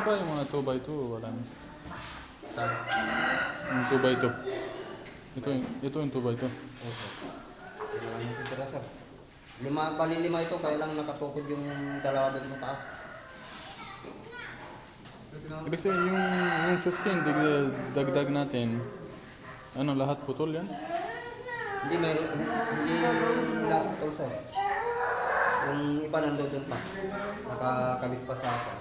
pa yung mga 2x2, wala na. Saan? Yung 2x2. Ito yung 2x2. Okay. Wala nang titira, sir. Bali lima ito, kaya lang nakatukod yung dalawa doon sa taas. Ibig sabihin, yung 15, dagdag natin, ano, lahat putol yan? Hindi lahat ito, sir. Yung iba nandoon pa. Nakakabit pa sa ako.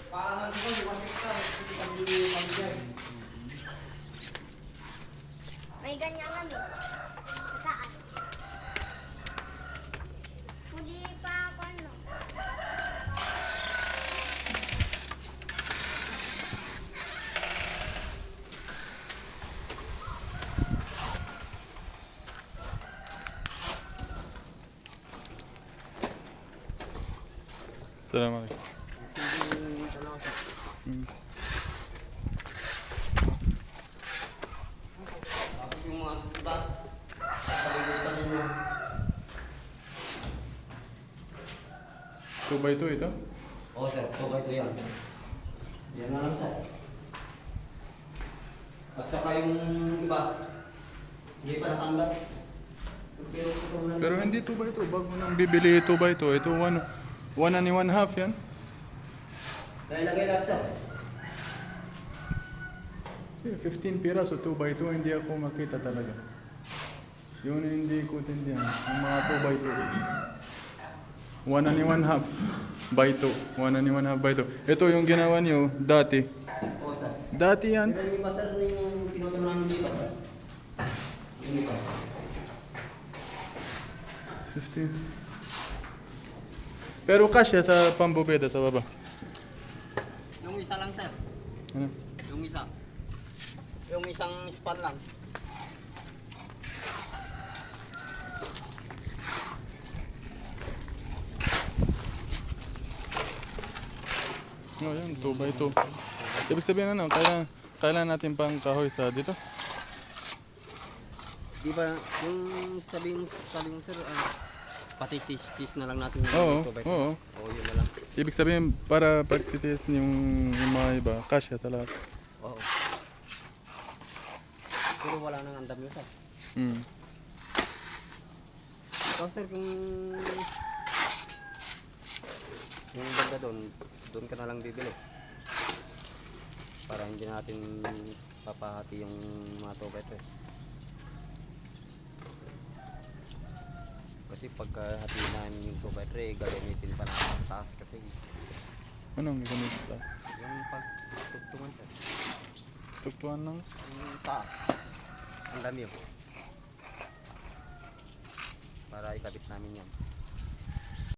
Parang ano ko, iwasik ka. Hindi ka pamigay. May ganyan kami. Sa taas. Hindi pa ako ano. Assalamualaikum. Tapos yung mga iba, palimutan ninyo. 2x2 ito? Oo, sir. Okay ito yan. Yan na lang, sir. At saka yung iba, hindi pa natanggap. Pero hindi 2x2, bago nang bibili 2x2, ito 1 and 1/2 yan. Dahil lagay lahat, sir. 15 piraso 2x2, hindi ako makita talaga. Yun hindi ko tindihan. Yung mga 2x2. 1 and 1/2 by 2. 1 and 1/2 by 2. Ito yung ginawa niyo dati. Oo, sir. Dati yan. Pero yung iba, sir, yung pinutol namin dito, sir. Yung iba. 15. Pero kasya sa pambubeda sa baba. Yung isa lang, sir. Ano? Yung isa. Yung isang span lang. Oh, yan, 2x2. Ibig sabihin ano, kailan natin pang kahoy sa dito? Di ba, yung sabi mo, sir, pati tis na lang natin yung Oo, ito, ba? oo. Oo, yun na lang. Ibig sabihin para pagtitiis yung mga iba, kasya sa lahat. Oo. Pero wala nang andam yun, sir. Hmm. So, sir, kung yung banda doon ka na lang bibili. Para hindi natin papahati yung mga tobet eh. Kasi pagka hati namin yung tobet eh, gagamitin pa namin sa taas kasi Anong gagamitin sa? yung pagtugtungan, sir. Tuktuan ng? Yung taas. Ang dami yun. Para ikabit namin yan.